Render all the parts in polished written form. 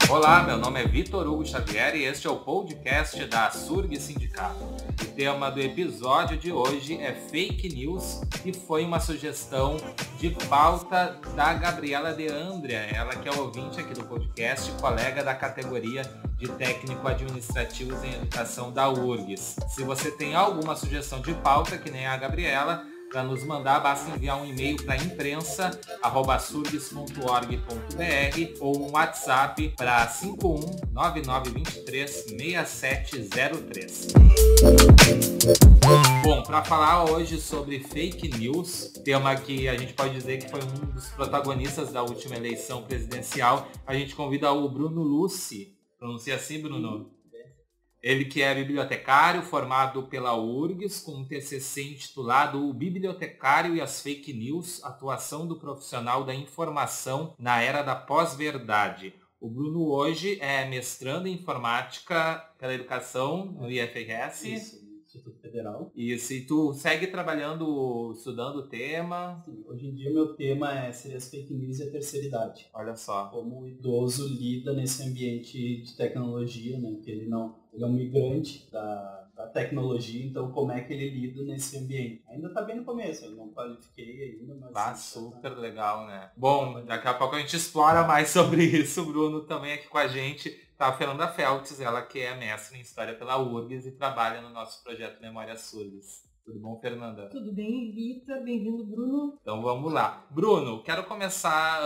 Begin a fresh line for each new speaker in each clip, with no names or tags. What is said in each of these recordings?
Olá, meu nome é Vitor Hugo Xavier e este é o podcast da Surg Sindicato. O tema do episódio de hoje é fake news e foi uma sugestão de pauta da Gabriela de Andrea, ela que é ouvinte aqui do podcast, colega da categoria de técnico administrativos em educação da URGS. Se você tem alguma sugestão de pauta, que nem a Gabriela, para nos mandar, basta enviar um e-mail para imprensa@surgs.org.br ou um WhatsApp para 5199236703. Bom, para falar hoje sobre fake news, tema que a gente pode dizer que foi um dos protagonistas da última eleição presidencial, a gente convida o Bruno Lucci. Pronuncia assim, Bruno? Ele que é bibliotecário, formado pela URGS, com um TCC intitulado O Bibliotecário e as Fake News, atuação do profissional da informação na era da pós-verdade. O Bruno hoje é mestrando em informática pela educação no IFRS.
Isso, Instituto Federal.
Isso, e tu segue trabalhando, estudando o tema?
Sim, hoje em dia meu tema seria as fake news e a terceira idade.
Olha só.
Como o idoso lida nesse ambiente de tecnologia, né? Que ele é um migrante da tecnologia, então como é que ele lida nesse ambiente? Ainda está bem no começo, eu não qualifiquei ainda, mas...
Super legal, né? Bom, daqui a pouco a gente explora mais sobre isso. O Bruno também aqui com a gente. Tá a Fernanda Feltz, ela que é mestre em História pela URGS e trabalha no nosso projeto Memórias Surgas. Tudo bom, Fernanda?
Tudo bem, Vitor? Bem-vindo, Bruno.
Então vamos lá. Bruno, quero começar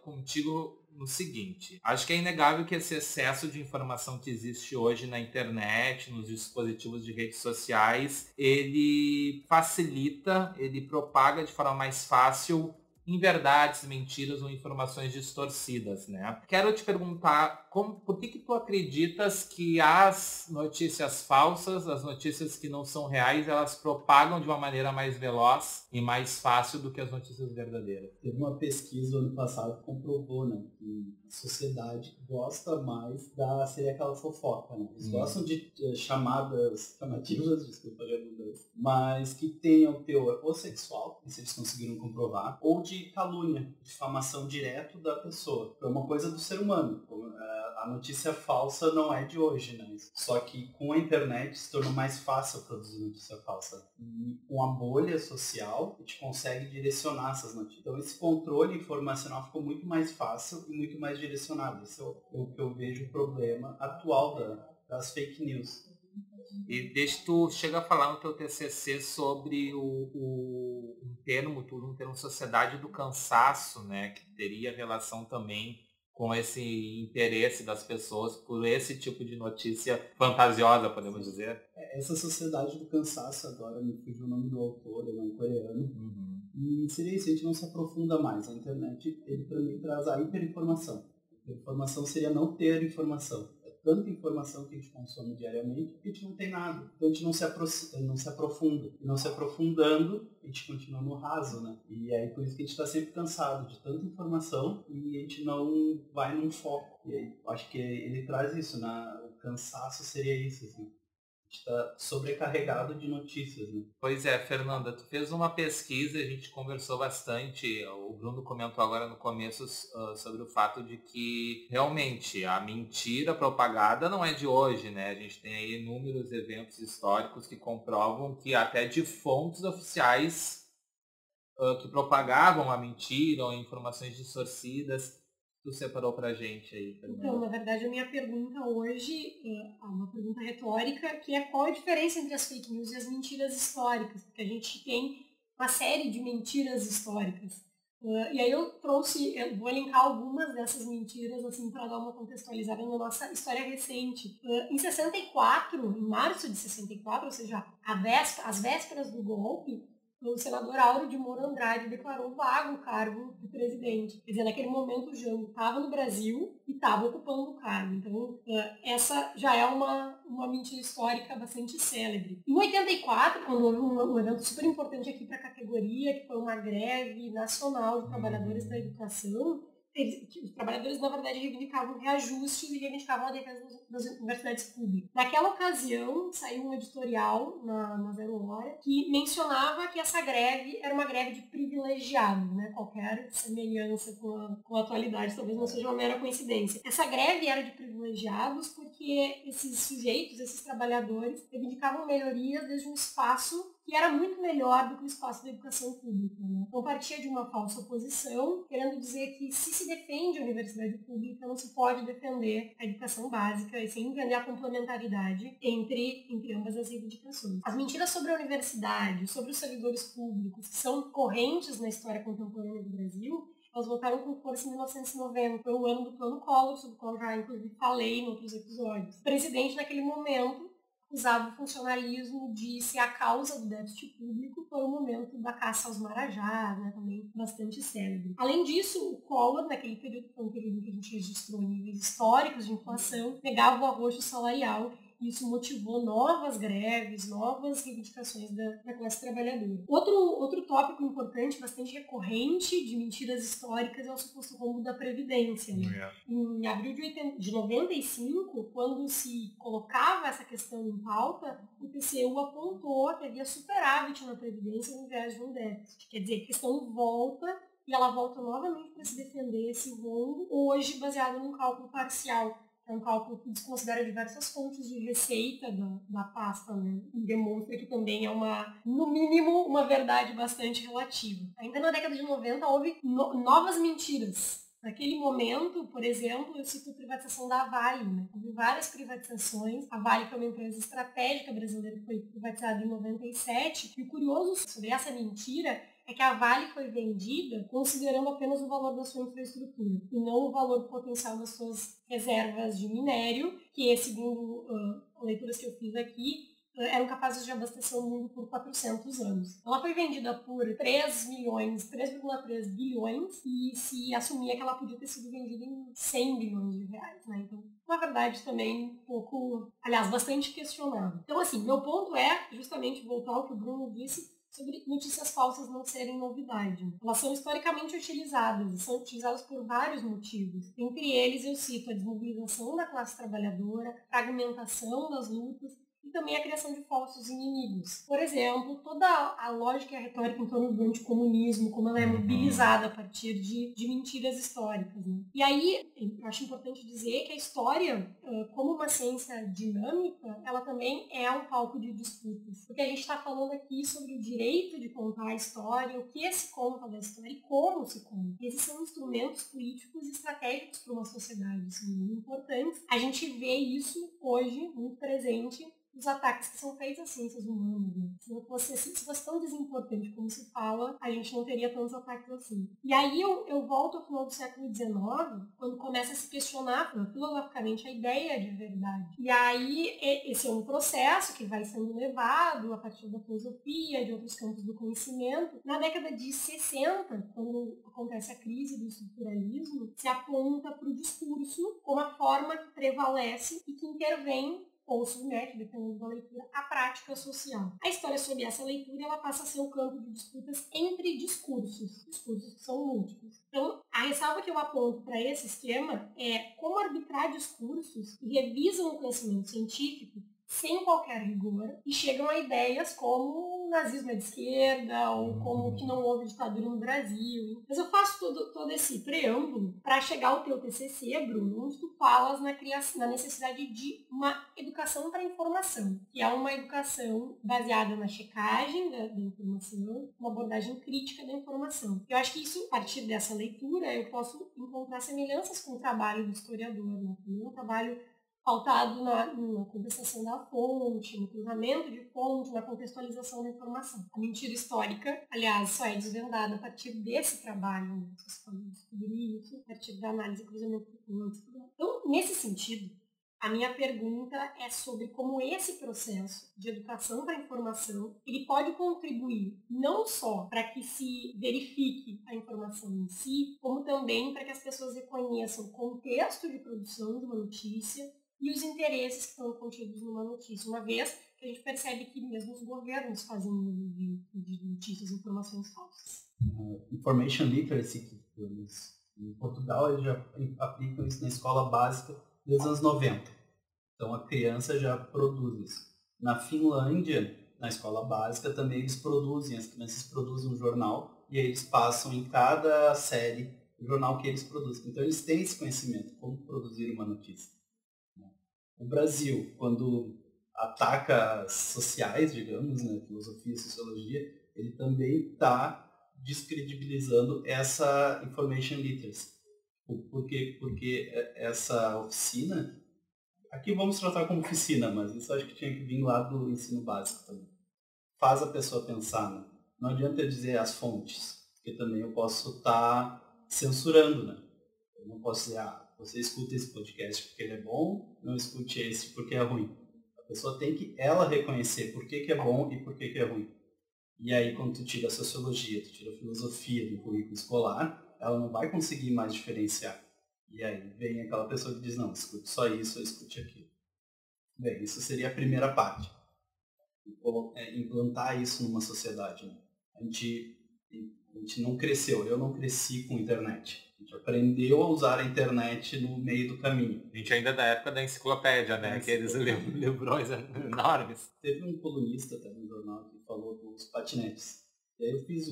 contigo no seguinte. Acho que é inegável que esse excesso de informação que existe hoje na internet, nos dispositivos de redes sociais, ele facilita, ele propaga de forma mais fácil inverdades, mentiras ou informações distorcidas, né? Quero te perguntar, por que tu acreditas que as notícias falsas, as notícias que não são reais, elas propagam de uma maneira mais veloz e mais fácil do que as notícias verdadeiras?
Teve uma pesquisa ano passado que comprovou, né, que a sociedade gosta mais seria aquela fofoca, né? Eles gostam de chamativas, desculpa a redundância, mas que tenham teor ou sexual, isso eles conseguiram comprovar, ou de calúnia, difamação direto da pessoa. É uma coisa do ser humano. A notícia falsa não é de hoje, né? Só que com a internet se tornou mais fácil produzir notícia falsa. E com a bolha social, a gente consegue direcionar essas notícias. Então esse controle informacional ficou muito mais fácil e muito mais direcionado. Esse é o que eu vejo o problema atual das fake news.
E desde tu chega a falar no teu TCC sobre um termo sociedade do cansaço, né? Que teria relação também com esse interesse das pessoas por esse tipo de notícia fantasiosa, podemos dizer.
Essa sociedade do cansaço, agora me fugiu o nome do autor, ele é um coreano. E seria isso, a gente não se aprofunda mais. A internet, ele também traz a hiperinformação. A informação seria não ter informação. É tanta informação que a gente consome diariamente que a gente não tem nada. Então a gente não se aprofunda. E não se aprofundando, a gente continua no raso, né? E aí por isso que a gente está sempre cansado de tanta informação e a gente não vai num foco. E aí acho que ele traz isso, né? O cansaço seria isso, assim. Está sobrecarregado de notícias, né?
Pois é, Fernanda, tu fez uma pesquisa, a gente conversou bastante, o Bruno comentou agora no começo sobre o fato de que realmente a mentira propagada não é de hoje, né? A gente tem aí inúmeros eventos históricos que comprovam que até de fontes oficiais que propagavam a mentira ou informações distorcidas. Tu separou pra gente aí, Fernanda?
Então, na verdade, a minha pergunta hoje é uma pergunta retórica, que é qual a diferença entre as fake news e as mentiras históricas? Porque a gente tem uma série de mentiras históricas. E aí eu vou elencar algumas dessas mentiras, assim, para dar uma contextualizada na nossa história recente. Em 64, em março de 64, ou seja, às vésperas do golpe, o senador Auro de Moura Andrade declarou vago o cargo de presidente. Quer dizer, naquele momento o Jango estava no Brasil e estava ocupando o cargo. Então, essa já é uma mentira histórica bastante célebre. Em 84, quando houve um evento super importante aqui para a categoria, que foi uma greve nacional de trabalhadores da educação, os trabalhadores, na verdade, reivindicavam reajustes e reivindicavam a defesa das universidades públicas. Naquela ocasião, saiu um editorial na Zero Hora que mencionava que essa greve era uma greve de privilegiados, né? Qualquer semelhança com a atualidade talvez não seja uma mera coincidência. Essa greve era de privilegiados porque esses sujeitos, esses trabalhadores, reivindicavam melhorias desde um espaço que era muito melhor do que o espaço da educação pública. Né? Então partia de uma falsa oposição, querendo dizer que se defende a universidade pública, não se pode defender a educação básica e sem entender a complementaridade entre ambas as reivindicações. As mentiras sobre a universidade, sobre os servidores públicos, que são correntes na história contemporânea do Brasil, elas voltaram com força em 1990, foi o ano do Plano Collor, sobre o qual já inclusive falei em outros episódios. O presidente, naquele momento, usava o funcionalismo de ser a causa do déficit público, foi o momento da caça aos marajás, né, também bastante célebre. Além disso, o Collor, naquele período, foi um período em que a gente registrou níveis históricos de inflação, negava o arroxo salarial, e isso motivou novas greves, novas reivindicações da classe trabalhadora. Outro tópico importante, bastante recorrente de mentiras históricas é o suposto rombo da Previdência. Né? Em abril de 95, quando se colocava essa questão em pauta, o TCU apontou que havia superávit na Previdência ao invés de um déficit. Quer dizer, a questão volta e ela volta novamente para se defender esse rombo, hoje baseado num cálculo parcial. É um cálculo que desconsidera diversas fontes de receita da pasta, né? E demonstra que também é no mínimo, uma verdade bastante relativa. Ainda na década de 90 houve novas mentiras. Naquele momento, por exemplo, eu cito a privatização da Vale. Né? Houve várias privatizações. A Vale foi uma empresa estratégica brasileira que foi privatizada em 97. E o curioso sobre essa mentira é que a Vale foi vendida considerando apenas o valor da sua infraestrutura e não o valor potencial das suas reservas de minério, que, segundo leituras que eu fiz aqui, eram capazes de abastecer o mundo por 400 anos. Ela foi vendida por 3,3 bilhões e se assumia que ela podia ter sido vendida em 100 bilhões de reais. Né? Então, na verdade, também um pouco, aliás, bastante questionável. Então, assim, meu ponto é justamente voltar ao que o Bruno disse, sobre notícias falsas não serem novidade. Elas são historicamente utilizadas, e são utilizadas por vários motivos. Entre eles, eu cito a desmobilização da classe trabalhadora, fragmentação das lutas, e também a criação de falsos inimigos. Por exemplo, toda a lógica e a retórica em torno do anticomunismo, como ela é mobilizada a partir de mentiras históricas. Né? E aí, eu acho importante dizer que a história, como uma ciência dinâmica, ela também é um palco de disputas. Porque a gente está falando aqui sobre o direito de contar a história, o que se conta da história e como se conta. Esses são instrumentos políticos e estratégicos para uma sociedade, são muito importantes. A gente vê isso hoje, muito presente, os ataques que são feitos às ciências humanas. Né? Se fosse tão desimportante como se fala, a gente não teria tantos ataques assim. E aí eu volto ao final do século XIX, quando começa a se questionar filosoficamente a ideia de verdade. E aí esse é um processo que vai sendo levado a partir da filosofia, de outros campos do conhecimento. Na década de 60, quando acontece a crise do estruturalismo, se aponta para o discurso como a forma que prevalece e que intervém ou submete, dependendo da leitura, a prática social. A história sob essa leitura ela passa a ser um campo de disputas entre discursos que são múltiplos. Então, a ressalva que eu aponto para esse esquema é como arbitrar discursos que revisam o conhecimento científico sem qualquer rigor e chegam a ideias como o nazismo é de esquerda ou como que não houve ditadura no Brasil. Mas eu faço todo esse preâmbulo para chegar ao teu TCC, Bruno, onde tu falas na necessidade de uma educação para a informação, que é uma educação baseada na checagem da informação, uma abordagem crítica da informação. Eu acho que isso, a partir dessa leitura, eu posso encontrar semelhanças com o trabalho do historiador, né? Um trabalho pautado na contestação da fonte, no cruzamento de fonte, na contextualização da informação. A mentira histórica, aliás, só é desvendada a partir desse trabalho, né? Vocês podem descobrir isso a partir da análise e cruzamento de fontes. Então, nesse sentido, a minha pergunta é sobre como esse processo de educação para a informação, ele pode contribuir não só para que se verifique a informação em si, como também para que as pessoas reconheçam o contexto de produção de uma notícia e os interesses que estão contidos numa notícia, uma vez que a gente percebe que mesmo os governos fazem uso de notícias e informações falsas.
Information literacy, que eles Em Portugal, eles já aplicam isso na escola básica desde os anos 90. Então, a criança já produz isso. Na Finlândia, na escola básica, também eles produzem, as crianças produzem um jornal e aí eles passam em cada série o jornal que eles produzem. Então, eles têm esse conhecimento, como produzir uma notícia. O Brasil, quando ataca as sociais, digamos, né, filosofia e sociologia, ele também está descredibilizando essa information literacy. Por quê? Porque essa oficina, aqui vamos tratar como oficina, mas isso acho que tinha que vir lá do ensino básico também. Faz a pessoa pensar, né? Não adianta eu dizer as fontes, porque também eu posso estar censurando, né? Eu não posso dizer, você escuta esse podcast porque ele é bom, não escute esse porque é ruim. A pessoa tem que ela reconhecer por que é bom e por que é ruim. E aí, quando tu tira a sociologia, tu tira a filosofia do currículo escolar, ela não vai conseguir mais diferenciar. E aí vem aquela pessoa que diz, não, escute só isso ou escute aquilo. Bem, isso seria a primeira parte. Implantar isso numa sociedade. Né? A gente não cresceu, eu não cresci com internet. A gente aprendeu a usar a internet no meio do caminho.
A gente ainda é da época da enciclopédia, né? Aqueles livrões enormes.
Teve um colunista até no jornal que falou dos patinetes. E aí eu fiz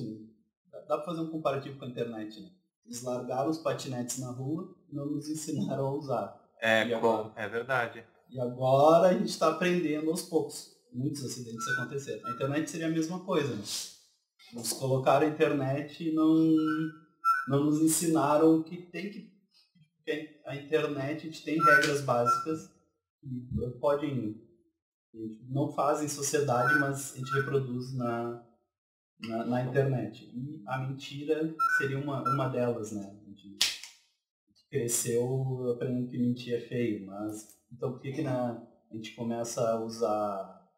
dá para fazer um comparativo com a internet, né? Eles largaram os patinetes na rua e não nos ensinaram a usar.
É verdade.
E agora a gente está aprendendo aos poucos. Muitos acidentes aconteceram. A internet seria a mesma coisa, né? Nos colocaram a internet e não nos ensinaram que tem que... Porque a internet, a gente tem regras básicas que podem... não fazem sociedade, mas a gente reproduz na internet. E a mentira seria uma delas, né? A gente cresceu aprendendo que mentir é feio, mas... Então por que a gente começa a usar...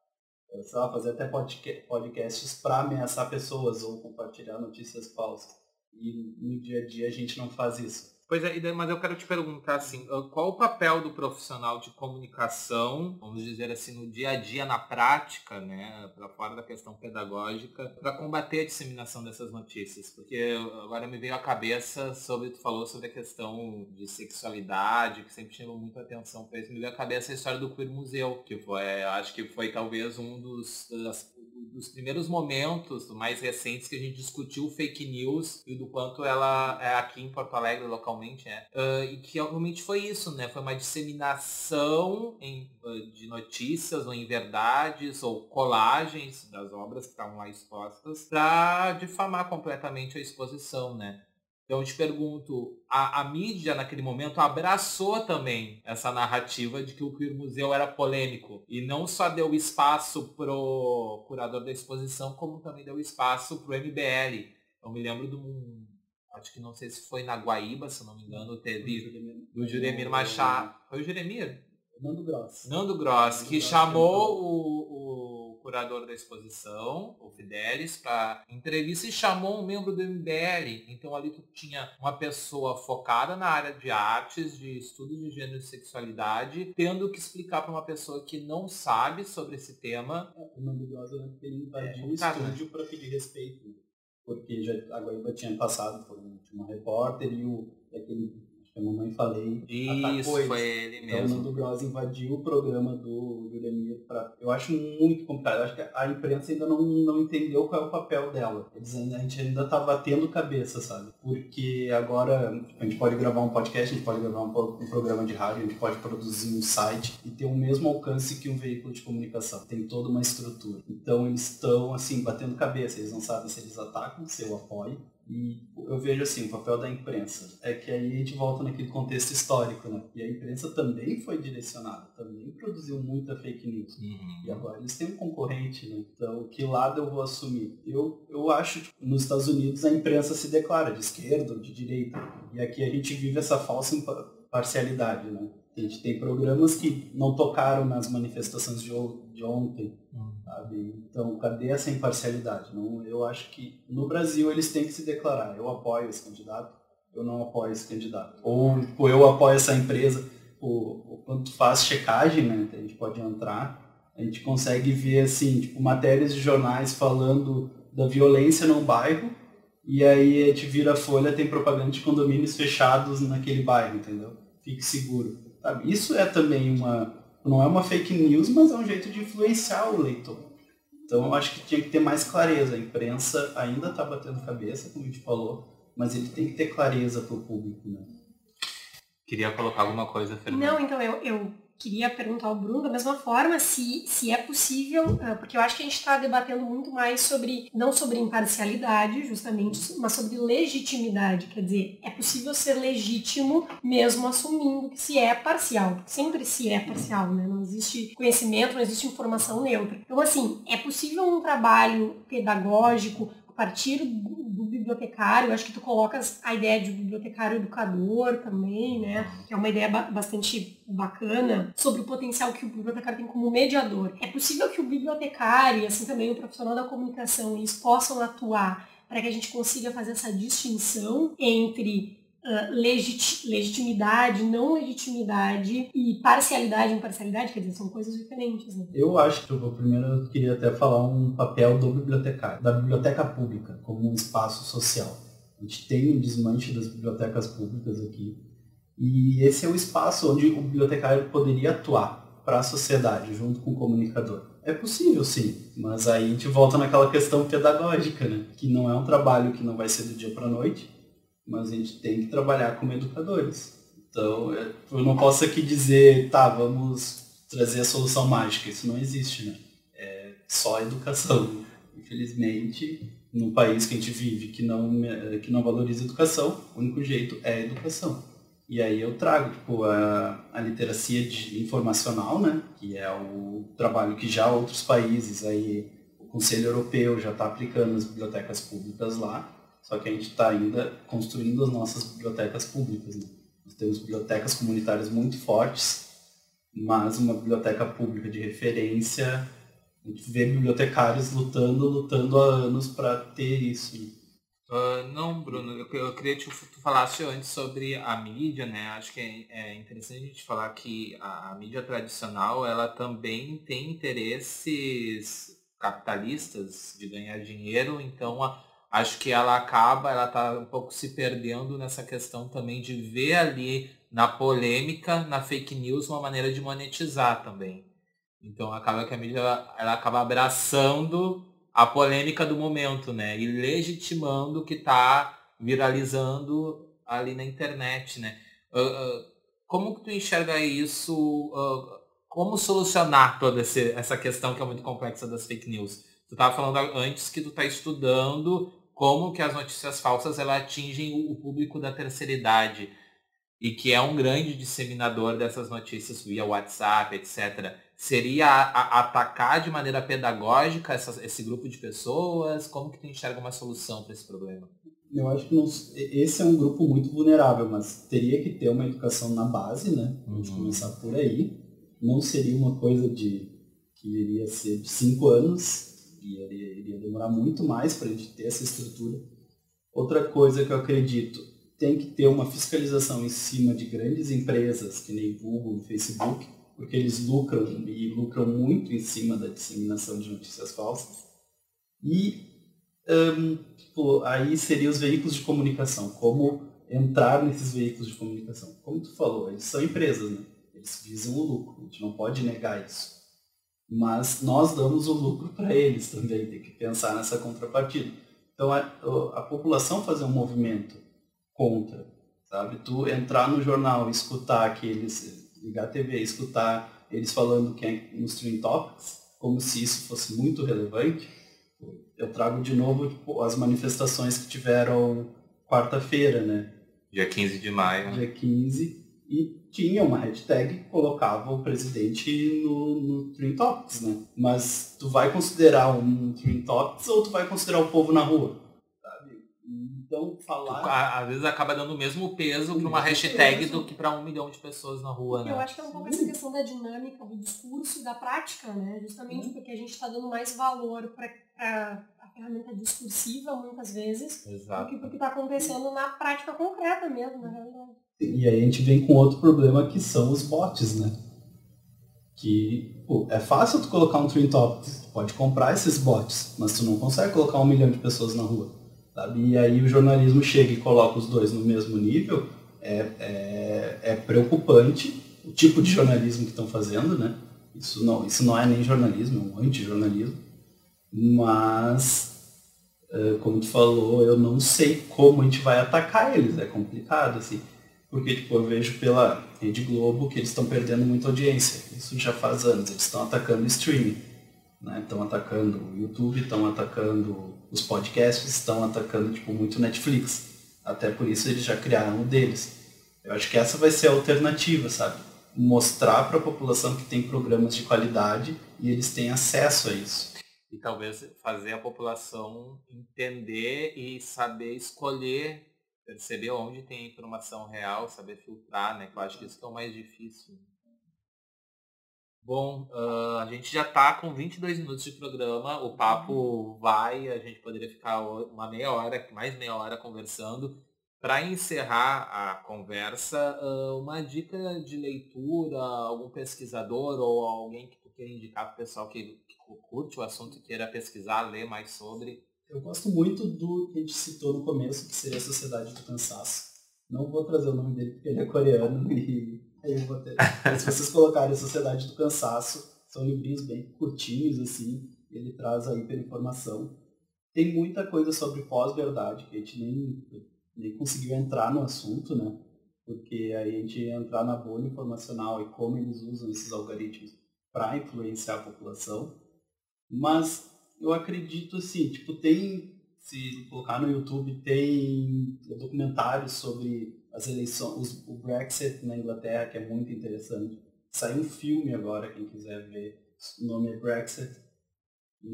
sei lá, fazer até podcasts para ameaçar pessoas ou compartilhar notícias falsas? E no dia a dia a gente não faz isso.
Pois é, mas eu quero te perguntar assim, qual o papel do profissional de comunicação, vamos dizer assim, no dia a dia, na prática, né, para fora da questão pedagógica, para combater a disseminação dessas notícias? Porque agora me veio à cabeça tu falou sobre a questão de sexualidade, que sempre chamou muita atenção para isso, me veio à cabeça a história do Queer Museu, que acho que foi talvez um dos primeiros momentos mais recentes que a gente discutiu fake news e do quanto ela é aqui em Porto Alegre localmente, e que realmente foi isso, né? Foi uma disseminação de notícias ou em verdades ou colagens das obras que estavam lá expostas para difamar completamente a exposição, né? Então eu te pergunto, a mídia naquele momento abraçou também essa narrativa de que o Queer Museu era polêmico e não só deu espaço pro curador da exposição, como também deu espaço pro MBL. Eu me lembro acho que não sei se foi na Guaíba, se não me engano, teve do Juremir Machado. Foi o Juremir? Nando Gross, que chamou o curador da exposição, o Fidelis, para entrevista e chamou um membro do MBL. Então ali tu tinha uma pessoa focada na área de artes, de estudo de gênero e sexualidade, tendo que explicar para uma pessoa que não sabe sobre esse tema.
O Nando Gross ele invadiu o estúdio para pedir respeito, porque a Guaíba tinha passado por uma repórter e aquele... que a mamãe falei,
isso, foi ele mesmo.
Então o Nando Gross invadiu o programa do Juremir. Eu acho muito complicado. Eu acho que a imprensa ainda não entendeu qual é o papel dela. A gente ainda tá batendo cabeça, sabe? Porque agora a gente pode gravar um podcast, a gente pode gravar um programa de rádio, a gente pode produzir um site e ter o mesmo alcance que um veículo de comunicação. Tem toda uma estrutura. Então eles estão, assim, batendo cabeça. Eles não sabem se eles atacam, se eu apoio. E eu vejo assim, o papel da imprensa é que aí a gente volta naquele contexto histórico, né? E a imprensa também foi direcionada, também produziu muita fake news. E agora eles têm um concorrente, né? Então, que lado eu vou assumir? Eu acho que nos Estados Unidos a imprensa se declara de esquerda ou de direita. E aqui a gente vive essa falsa parcialidade, né? A gente tem programas que não tocaram nas manifestações de ontem, sabe? Então, cadê essa imparcialidade? Eu acho que no Brasil eles têm que se declarar. Eu apoio esse candidato, eu não apoio esse candidato. Ou eu apoio essa empresa. Quando tu faz checagem, né? A gente pode entrar, a gente consegue ver assim, tipo, matérias de jornais falando da violência no bairro e aí a gente vira a folha, tem propaganda de condomínios fechados naquele bairro, entendeu? Fique seguro. Sabe? Isso é também não é uma fake news, mas é um jeito de influenciar o leitor. Então eu acho que tinha que ter mais clareza. A imprensa ainda está batendo cabeça, como a gente falou, mas ele tem que ter clareza para o público, né?
Queria colocar alguma coisa, Fernanda?
Não, então eu queria perguntar ao Bruno da mesma forma se é possível, porque eu acho que a gente está debatendo muito mais não sobre imparcialidade, justamente, mas sobre legitimidade. Quer dizer, é possível ser legítimo mesmo assumindo que se é parcial. Sempre se é parcial, né? Não existe conhecimento, não existe informação neutra. Então, assim, é possível um trabalho pedagógico a partir do bibliotecário. Acho que tu colocas a ideia de bibliotecário educador também, né? Que é uma ideia bastante bacana sobre o potencial que o bibliotecário tem como mediador. É possível que o bibliotecário e assim também o profissional da comunicação, eles possam atuar para que a gente consiga fazer essa distinção entre legitimidade, não legitimidade e parcialidade e imparcialidade, quer dizer, são coisas diferentes, né?
Eu acho que primeiro eu queria até falar um papel do bibliotecário, da biblioteca pública, como um espaço social. A gente tem um desmanche das bibliotecas públicas aqui, e esse é o espaço onde o bibliotecário poderia atuar para a sociedade, junto com o comunicador. É possível, sim, mas aí a gente volta naquela questão pedagógica, né? Que não é um trabalho que não vai ser do dia para a noite, mas a gente tem que trabalhar como educadores. Então, eu não posso aqui dizer, tá, vamos trazer a solução mágica. Isso não existe, né? É só educação. Infelizmente, no país que a gente vive, que não valoriza a educação, o único jeito é a educação. E aí eu trago a literacia informacional, né? Que é o trabalho que já outros países, aí, o Conselho Europeu já está aplicando nas bibliotecas públicas lá. Só que a gente está ainda construindo as nossas bibliotecas públicas, né? Nós temos bibliotecas comunitárias muito fortes, mas uma biblioteca pública de referência, a gente vê bibliotecários lutando há anos para ter isso.
Não, Bruno, eu queria que tu falasse antes sobre a mídia, né? Acho que é interessante a gente falar que a mídia tradicional, ela também tem interesses capitalistas de ganhar dinheiro, então acho que ela está um pouco se perdendo nessa questão também de ver ali na polêmica, na fake news, uma maneira de monetizar também. Então acaba que a mídia ela acaba abraçando a polêmica do momento, né? E legitimando o que está viralizando ali na internet, né? Como que tu enxerga isso? Como solucionar toda essa questão que é muito complexa das fake news? Tu estava falando antes que tu está estudando como que as notícias falsas elas atingem o público da terceira idade e que é um grande disseminador dessas notícias via WhatsApp, etc. Seria atacar de maneira pedagógica esse grupo de pessoas? Como que tu enxerga uma solução para esse problema?
Eu acho que esse é um grupo muito vulnerável, mas teria que ter uma educação na base, né? A gente começar por aí. Não seria uma coisa que iria ser de 5 anos, iria demorar muito mais para a gente ter essa estrutura. Outra coisa que eu acredito, tem que ter uma fiscalização em cima de grandes empresas, que nem Google, Facebook, porque eles lucram muito em cima da disseminação de notícias falsas. E aí seriam os veículos de comunicação, como entrar nesses veículos de comunicação. Como tu falou, eles são empresas, né? Eles visam o lucro, a gente não pode negar isso. Mas nós damos o lucro para eles também, tem que pensar nessa contrapartida. Então a população fazer um movimento contra, sabe? Tu entrar no jornal, escutar ligar a TV, escutar eles falando que é nos Trending Topics, como se isso fosse muito relevante. Eu trago de novo as manifestações que tiveram quarta-feira, né?
Dia 15 de maio.
Dia 15, e tinha uma hashtag que colocava o presidente no Trending Topics, né? Mas tu vai considerar um Trending Topics ou tu vai considerar o povo na rua? Sabe? Então,
às vezes acaba dando o mesmo peso para uma hashtag do que para 1 milhão de pessoas na rua, né?
Eu acho que é um pouco essa questão da dinâmica, do discurso e da prática, né? Justamente porque a gente está dando mais valor para a ferramenta discursiva, muitas vezes, do que porque está acontecendo na prática concreta mesmo, na realidade.
E aí a gente vem com outro problema, que são os bots, né? Que é fácil tu colocar um Trending Topics, tu pode comprar esses bots, mas tu não consegue colocar 1 milhão de pessoas na rua. sabe? E aí o jornalismo chega e coloca os dois no mesmo nível, é preocupante o tipo de jornalismo que estão fazendo, né? Isso não é nem jornalismo, é um antijornalismo. Mas, como tu falou, eu não sei como a gente vai atacar eles, é complicado, assim. Porque, tipo, eu vejo pela Rede Globo que eles estão perdendo muita audiência. Isso já faz anos, eles estão atacando o streaming, né? Estão atacando o YouTube, estão atacando os podcasts, estão atacando, tipo, muito Netflix. Até por isso eles já criaram o deles. Eu acho que essa vai ser a alternativa, sabe? Mostrar para a população que tem programas de qualidade e eles têm acesso a isso.
E talvez fazer a população entender e saber escolher, perceber onde tem informação real, saber filtrar, né? Que eu acho que isso que é o mais difícil. Bom, a gente já está com 22 minutos de programa, o papo vai, a gente poderia ficar uma meia hora, mais meia hora conversando. Para encerrar a conversa, uma dica de leitura, algum pesquisador ou alguém que tu queira indicar para o pessoal que curte o assunto e queira pesquisar, ler mais sobre.
Eu gosto muito do que a gente citou no começo, que seria a Sociedade do Cansaço. Não vou trazer o nome dele porque ele é coreano e aí eu vou ter. Mas se vocês colocarem Sociedade do Cansaço, são livrinhos bem curtinhos, assim, ele traz a hiperinformação. Tem muita coisa sobre pós-verdade, que a gente nem conseguiu entrar no assunto, né? Porque aí a gente ia entrar na bolha informacional e como eles usam esses algoritmos para influenciar a população. Mas eu acredito assim, tipo, se colocar no YouTube, tem documentários sobre as eleições, o Brexit na Inglaterra, que é muito interessante. Saiu um filme agora, quem quiser ver, o nome é Brexit.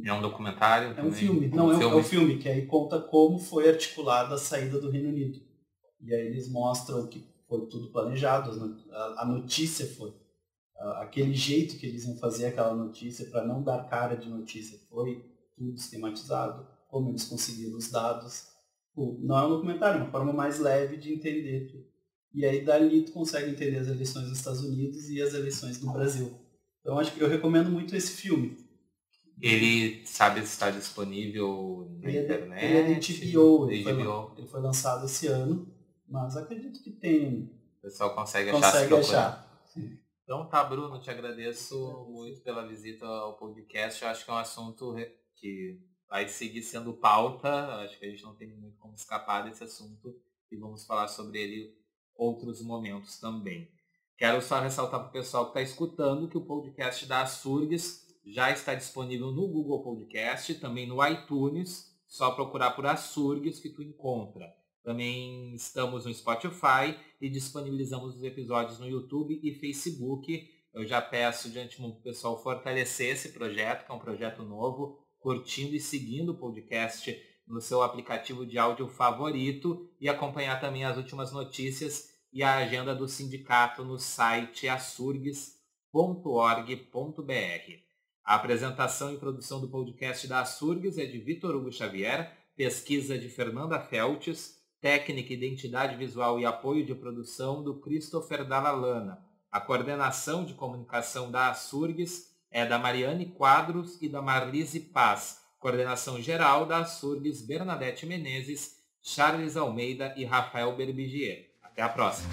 É um documentário?
É um filme, é um filme que aí conta como foi articulada a saída do Reino Unido. E aí eles mostram que foi tudo planejado, a notícia foi. Aquele jeito que eles iam fazer aquela notícia para não dar cara de notícia foi tudo esquematizado, como eles conseguiram os dados. Não é um documentário, é uma forma mais leve de entender tudo. E aí dali tu consegue entender as eleições dos Estados Unidos e as eleições do Brasil. Então acho que eu recomendo muito esse filme.
Ele sabe se está disponível na internet?
Ele é da HBO, ele foi lançado esse ano, mas acredito que tem.
O pessoal consegue
achar.
Então tá, Bruno, te agradeço muito pela visita ao podcast. Eu acho que é um assunto que vai seguir sendo pauta. Acho que a gente não tem muito como escapar desse assunto e vamos falar sobre ele outros momentos também. Quero só ressaltar para o pessoal que está escutando que o podcast da Açurgues já está disponível no Google Podcast, também no iTunes, só procurar por Açurgues que tu encontra. Também estamos no Spotify e disponibilizamos os episódios no YouTube e Facebook. Eu já peço de antemão para o pessoal fortalecer esse projeto, que é um projeto novo, curtindo e seguindo o podcast no seu aplicativo de áudio favorito e acompanhar também as últimas notícias e a agenda do sindicato no site açurgues.org.br. A apresentação e produção do podcast da Açurgues é de Vitor Hugo Xavier, pesquisa de Fernanda Feltes, técnica, identidade visual e apoio de produção do Christopher Dallalana. A coordenação de comunicação da Açurgues é da Mariane Quadros e da Marlise Paz. Coordenação geral da Açurgues, Bernadette Menezes, Charles Almeida e Rafael Berbigier. Até a próxima.